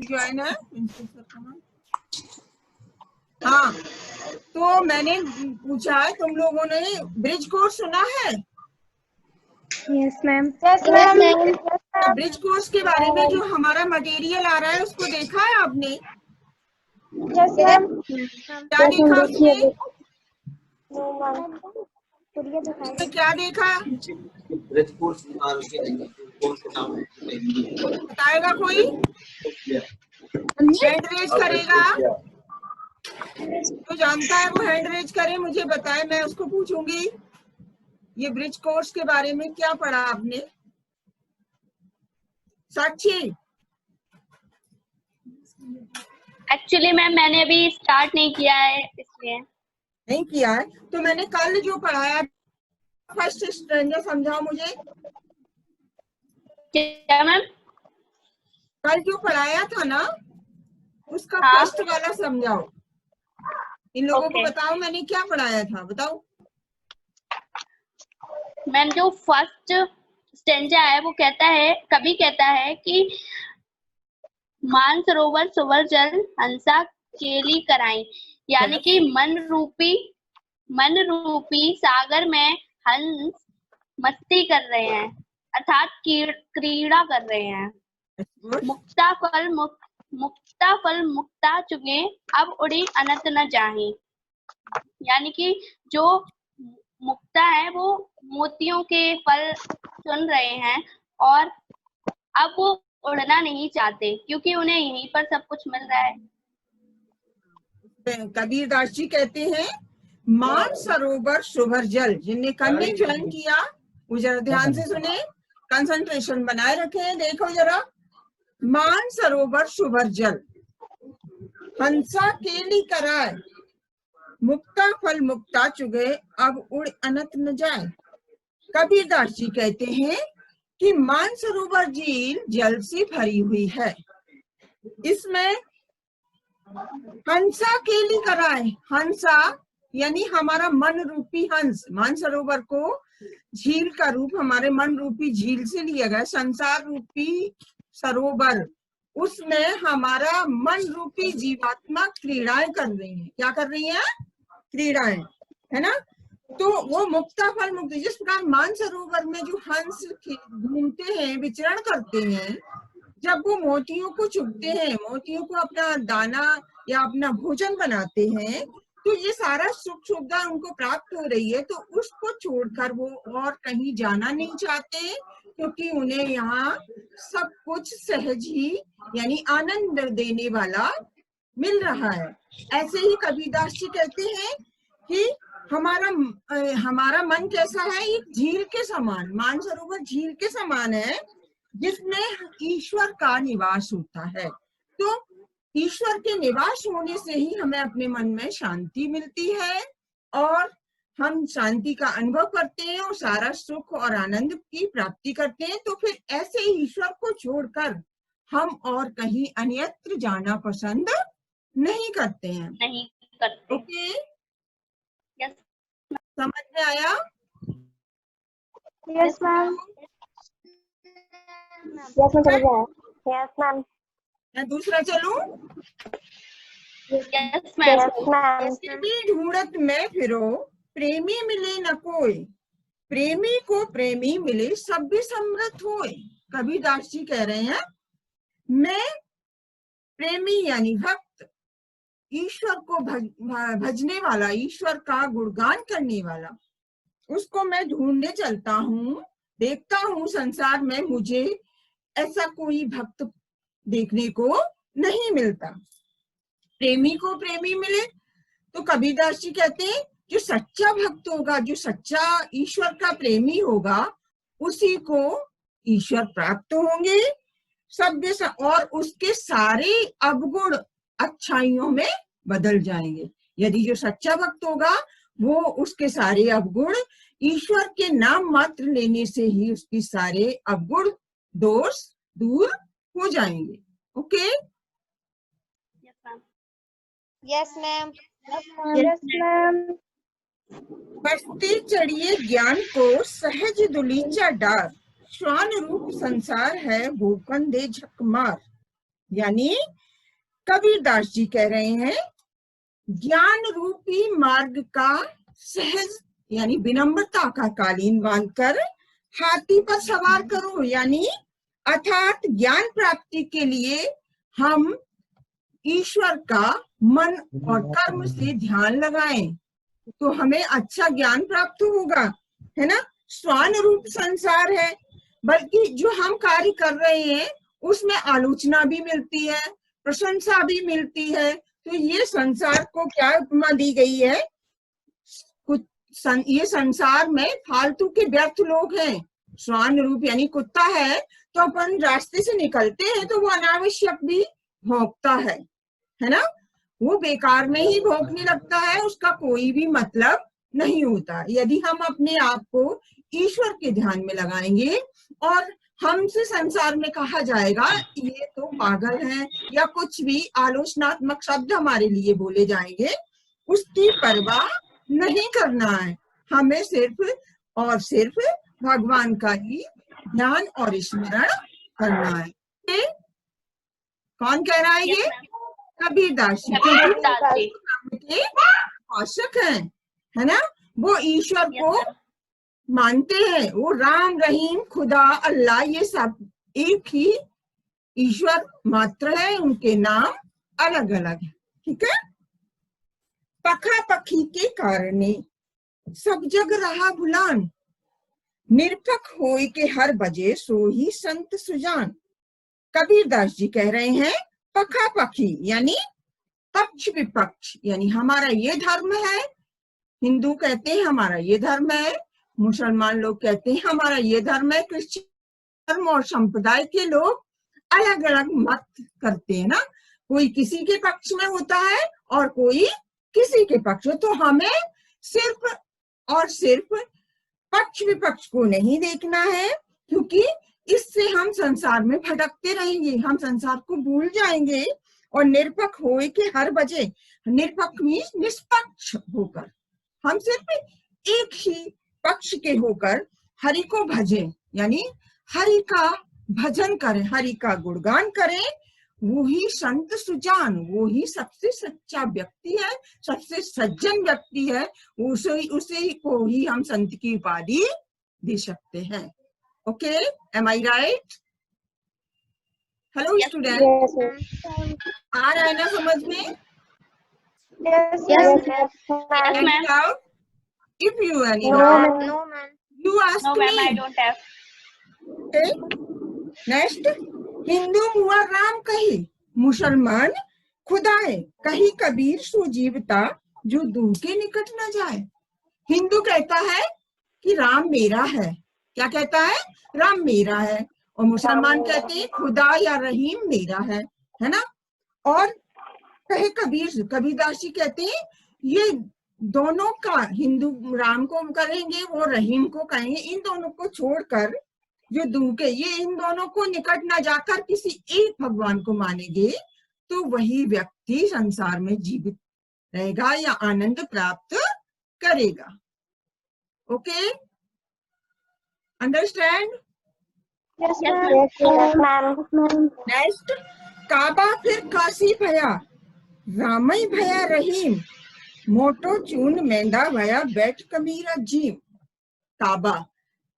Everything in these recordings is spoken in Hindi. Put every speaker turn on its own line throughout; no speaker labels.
ज्वाइन है? हाँ, तो मैंने पूछा है, तुम लोगों ने ब्रिज कोर्स सुना है?
Yes ma'am.
ब्रिज कोर्स के बारे में जो हमारा मटेरियल आ रहा है उसको देखा है आपने? क्या देखा उसमें? उसमें क्या देखा? बताएगा कोई? हैंड रेज करेगा? तो जानता है वो हैंड रेज करे, मुझे बताए, मैं उसको पूछूंगी। ये ब्रिज कोर्स के बारे में क्या पढ़ा आपने? साक्षी?
एक्चुअली मैम मैंने अभी स्टार्ट नहीं किया है, इसलिए।
नहीं किया है? तो मैंने कल जो पढ़ाया फर्स्ट स्ट्रेंजर समझाओ मुझे।
क्या मैम?
कल जो पढ़ाया था ना उसका
हाँ।
फर्स्ट वाला समझाओ। इन लोगों को
ओके।
बताओ मैंने क्या पढ़ाया था, बताओ।
मैम जो फर्स्ट स्टेंजा है वो कहता है, कवि कहता है कि मानसरोवर सुवर जल हंसा केली कराई, यानी कि मन रूपी सागर में हंस मस्ती कर रहे हैं, अर्थात क्रीड़ा कर रहे हैं। मुक्ता फल मुक्ता चुगे, अब उड़ी अनंत न जाही, यानी कि जो मुक्ता है वो मोतियों के फल चुन रहे हैं और अब वो उड़ना नहीं चाहते क्योंकि उन्हें यहीं पर सब कुछ मिल रहा है।
कबीरदास जी कहते हैं मान सरोवर शुभर जल। जिनने कल नहीं ज्वाइन किया वो जरा ध्यान से सुने, कंसंट्रेशन बनाए रखें। देखो जरा, मान सरोवर शुभर जल हंसा केली कराए, मुक्ता फल मुक्ता चुगे, अब उड़ अनंत न जाए। कबीरदास जी कहते हैं कि मानसरोवर झील जल से भरी हुई है, इसमें हंसा केली कराए। हंसा यानी हमारा मन रूपी हंस। मानसरोवर को झील का रूप हमारे मन रूपी झील से लिया गया। संसार रूपी सरोवर, उसमें हमारा मन रूपी जीवात्मा क्रीड़ाएं कर रही है। क्या कर रही है? क्रीड़ाएं, है ना। तो वो मुक्ता फल मुक्ति, जिस प्रकार मानसरोवर में जो हंस घूमते हैं, विचरण करते हैं, जब वो मोतियों को चुगते हैं, मोतियों को अपना दाना या अपना भोजन बनाते हैं, तो ये सारा सुख सुविधा उनको प्राप्त हो रही है, तो उसको छोड़कर वो और कहीं जाना नहीं चाहते, क्योंकि उन्हें यहाँ सब कुछ सहज ही यानी आनंद देने वाला मिल रहा है। ऐसे ही कबीरदास जी कहते हैं कि हमारा मन कैसा है? एक झील के समान, मानसरोवर झील के समान है जिसमें ईश्वर का निवास होता है। तो ईश्वर के निवास होने से ही हमें अपने मन में शांति मिलती है और हम शांति का अनुभव करते हैं और सारा सुख और आनंद की प्राप्ति करते हैं। तो फिर ऐसे ही ईश्वर को छोड़कर हम और कहीं अन्यत्र जाना पसंद नहीं करते हैं।
नहीं करते।
ओके,
यस
समझ में आया?
Yes ma'am. Yes ma'am.
मैं दूसरा चलूं?
Yes ma'am.
ऐसे भी ढूंढत में फिरो, प्रेमी मिले न कोई, प्रेमी को प्रेमी मिले सब भी समृद्ध होए। कबीरदास जी कह रहे हैं मैं प्रेमी यानी भक्त, ईश्वर को भजने वाला, ईश्वर का गुणगान करने वाला, उसको मैं ढूंढने चलता हूँ, देखता हूँ संसार में मुझे ऐसा कोई भक्त देखने को नहीं मिलता। प्रेमी को प्रेमी मिले, तो कबीरदास जी कहते हैं जो सच्चा भक्त होगा, जो सच्चा ईश्वर का प्रेमी होगा, उसी को ईश्वर प्राप्त होंगे सभ्य और उसके सारे अवगुण अच्छाइयों में बदल जाएंगे। यदि जो सच्चा भक्त होगा वो उसके सारे अवगुण, ईश्वर के नाम मात्र लेने से ही उसकी सारे अवगुण दोष दूर हो जाएंगे। Okay?
Yes ma'am.
Yes ma'am.
बसते चढ़िए ज्ञान को सहज दुलीचा डार, श्वान रूप संसार है भूखन दे झक मार। यानी कबीरदास जी कह रहे हैं ज्ञान रूपी मार्ग का सहज यानी विनम्रता का कालीन बांधकर हाथी पर सवार करो, यानी अर्थात ज्ञान प्राप्ति के लिए हम ईश्वर का मन और कर्म से ध्यान लगाएं तो हमें अच्छा ज्ञान प्राप्त होगा, है ना। स्वान रूप संसार है, बल्कि जो हम कार्य कर रहे हैं उसमें आलोचना भी मिलती है, प्रशंसा भी मिलती है। तो ये संसार को क्या उपमा दी गई है, ये संसार में फालतू के व्यर्थ लोग हैं। स्वान रूप यानी कुत्ता है तो अपन रास्ते से निकलते हैं तो वो अनावश्यक भी भौंकता है ना। वो बेकार में ही भौंकने लगता है, उसका कोई भी मतलब नहीं होता। यदि हम अपने आप को ईश्वर के ध्यान में लगाएंगे और हमसे संसार में कहा जाएगा ये तो पागल है या कुछ भी आलोचनात्मक शब्द हमारे लिए बोले जाएंगे, उसकी परवाह नहीं करना है। हमें सिर्फ और सिर्फ भगवान का ही ध्यान और स्मरण करना है। कौन कह रहा है ये? कबीरदास जी, के उपासक है ना। वो ईश्वर को मानते हैं, वो राम रहीम खुदा अल्लाह ये सब एक ही ईश्वर मात्र है, उनके नाम अलग अलग है, ठीक है। पखा पखी के कारणे सब जग रहा भुलान, निरपक होय के हर बजे सो ही संत सुजान। कबीरदास जी कह रहे हैं पखा पखी यानी पक्ष विपक्ष, यानी हमारा ये धर्म है, हिंदू कहते हैं हमारा ये धर्म है, मुसलमान लोग कहते हैं हमारा ये धर्म है, क्रिश्चियन धर्म और संप्रदाय के लोग अलग अलग मत करते हैं ना, कोई किसी के पक्ष में होता है और कोई किसी के पक्ष में। तो हमें सिर्फ और सिर्फ पक्ष विपक्ष को नहीं देखना है, क्योंकि इससे हम संसार में भटकते रहेंगे, हम संसार को भूल जाएंगे। और निरपक होए के हर बजे, निरपक मीन्स निष्पक्ष होकर, हम सिर्फ एक ही पक्ष के होकर हरि को भजें, यानी हरि का भजन करें, हरि का गुणगान करें। वो ही संत सुजान, वो ही सबसे सच्चा व्यक्ति है, सबसे सज्जन व्यक्ति है, उसे को ही हम संत की उपाधि दे सकते हैं। ओके, एम आई राइट? हेलो स्टूडेंट, आ रहा है ना समझ में? If you any doubt, you ask
No, ma'am, I
me.
don't have.
Okay. Next, Hindu हुआ राम कही, मुसलमान खुदाए, कही कबीर सो जीवता जो दूर के निकट न जाए। हिंदू कहता है कि राम मेरा है, क्या कहता है? राम मेरा है। और मुसलमान कहते हैं खुदा या रहीम मेरा है ना। और कहे कबीरदास जी कहते हैं ये दोनों का, हिंदू राम को करेंगे, वो रहीम को कहेंगे, इन दोनों को छोड़कर जो दूर के, ये इन दोनों को निकट ना जाकर किसी एक भगवान को मानेंगे तो वही व्यक्ति संसार में जीवित रहेगा या आनंद प्राप्त करेगा। Okay, understand? नेक्स्ट, काबा फिर काशी भया, रामई भया रहीम, मोटो चून मेंढा भया बैठ कबीरा जीव।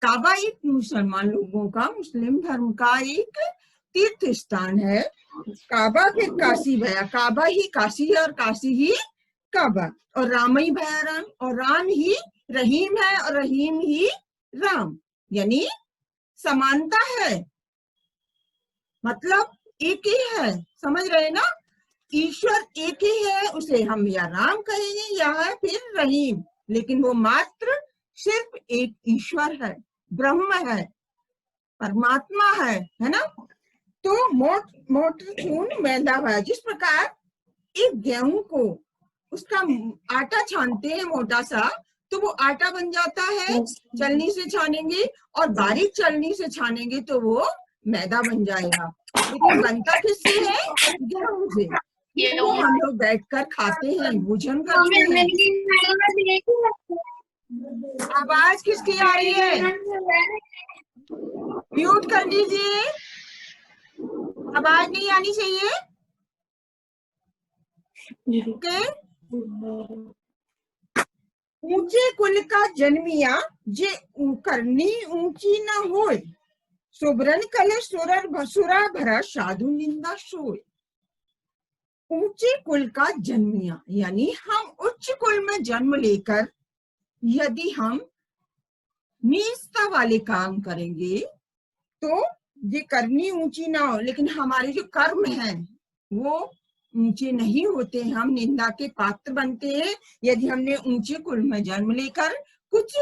काबा एक मुसलमान लोगों का, मुस्लिम धर्म का एक तीर्थ स्थान है। काबा फिर काशी भया, काबा ही काशी है और काशी ही काबा। और रामई भया राम, और राम ही रहीम है और रहीम ही राम, यानी समानता है, मतलब एक ही है। समझ रहे ना? ईश्वर एक ही है, उसे हम या राम कहेंगे या है फिर रहीम, लेकिन वो मात्र सिर्फ एक ईश्वर है, ब्रह्म है, परमात्मा है ना। तो मोटर चून मैदा है, जिस प्रकार एक गेहूं को उसका आटा छानते हैं मोटा सा, तो वो आटा बन जाता है चलनी से छानेंगे, और बारीक चलनी से छानेंगे तो वो मैदा बन जाएगा। लेकिन बनता किससे है? गेहूं से। तो हम लोग बैठकर खाते हैं, भोजन करते हैं। आवाज किसकी आ रही है? म्यूट कर दीजिए, आवाज नहीं आनी चाहिए। ओके। ऊंचे कुल का जन्मिया जे करनी ऊंची न होय, सुबरन कलश सुरा भरा साधु निंदा सोय। ऊंचे कुल का जन्मिया यानी हम उच्च कुल में जन्म लेकर यदि हम नीचता वाले काम करेंगे तो ये करनी ऊंची ना हो, लेकिन हमारे जो कर्म हैं वो ऊंचे नहीं होते, हम निंदा के पात्र बनते हैं। यदि हमने ऊंचे कुल में जन्म लेकर कुछ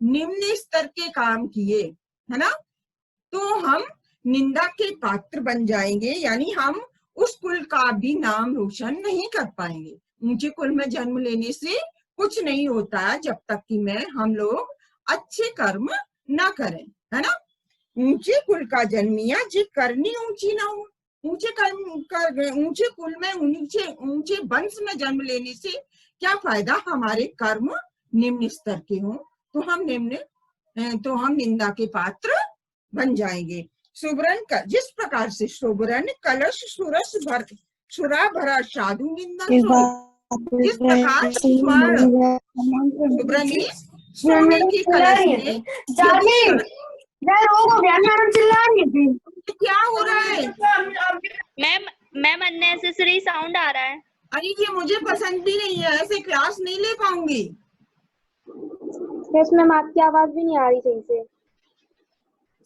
निम्न स्तर के काम किए, है ना, तो हम निंदा के पात्र बन जाएंगे, यानी हम उस कुल का भी नाम रोशन नहीं कर पाएंगे। ऊंचे कुल में जन्म लेने से कुछ नहीं होता जब तक कि हम लोग अच्छे कर्म ना करें, है ना। ऊंचे कुल का जन्मिया जे करनी ऊंची ना हो, ऊंचे कर्म ऊंचे कुल में ऊंचे वंश में जन्म लेने से क्या फायदा, हमारे कर्म निम्न स्तर के हों तो हम निंदा के पात्र बन जाएंगे। जिस प्रकार से सुबरन कलश सुरा भरा साधु निंदा सोए, जिस प्रकार सुबरन सोने के कलश में क्या हो रहा है
मैम अननेसेसरी साउंड आ रहा है।
अरे ये मुझे पसंद भी नहीं है, ऐसे क्लास नहीं ले पाऊंगी।
यस मैम, आपकी आवाज भी नहीं आ रही सही से।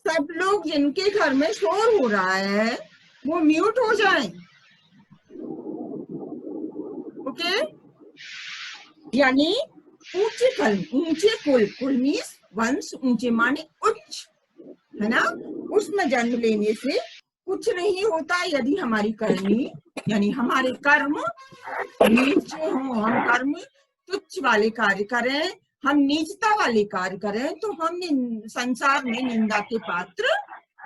सब लोग जिनके घर में शोर हो रहा है वो म्यूट हो जाएं। ओके, यानी ऊंचे कुल मीन्स वंश, ऊंचे माने उच्च, है ना, उसमें जन्म लेने से कुछ नहीं होता यदि हमारी करनी यानी हमारे कर्म नीचे हों, हम कर्म तुच्छ वाले कार्य करें, हम नीचता वाले कार्य करें तो हम संसार में निंदा के पात्र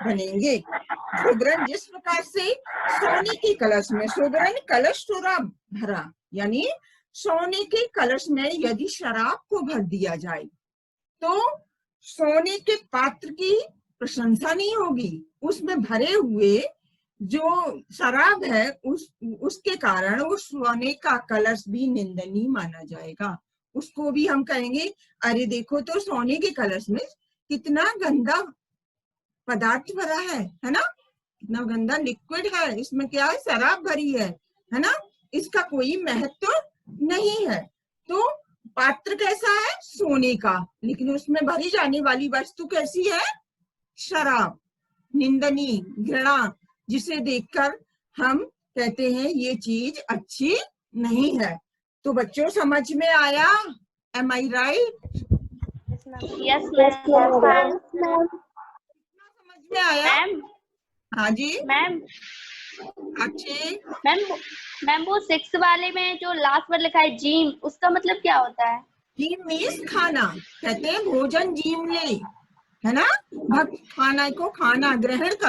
बनेंगे। सुबरन जिस प्रकार से सोने के कलश में सुबरन कलश सुरा भरा, यानी सोने के कलश में यदि शराब को भर दिया जाए तो सोने के पात्र की प्रशंसा नहीं होगी, उसमें भरे हुए जो शराब है उसके कारण उस सोने का कलश भी निंदनीय माना जाएगा। उसको भी हम कहेंगे अरे देखो तो सोने के कलश में कितना गंदा पदार्थ भरा है ना, कितना गंदा लिक्विड है, इसमें क्या है, शराब भरी है ना, इसका कोई महत्व नहीं है। तो पात्र कैसा है, सोने का, लेकिन उसमें भरी जाने वाली वस्तु कैसी है, शराब, निंदनीय, घृणा, जिसे देखकर हम कहते हैं ये चीज अच्छी नहीं है। तो बच्चों समझ में आया, एम आई राइट?
Yes ma'am.
समझ में आया?
मैम,
हाँ जी
मैम,
अच्छे
मैम वो 6 वाले में जो लास्ट पर लिखा है जीम, उसका मतलब क्या होता है?
जीम मीन्स खाना, कहते हैं भोजन जीम ले, है ना, भक्त खाना को खाना ग्रहण कर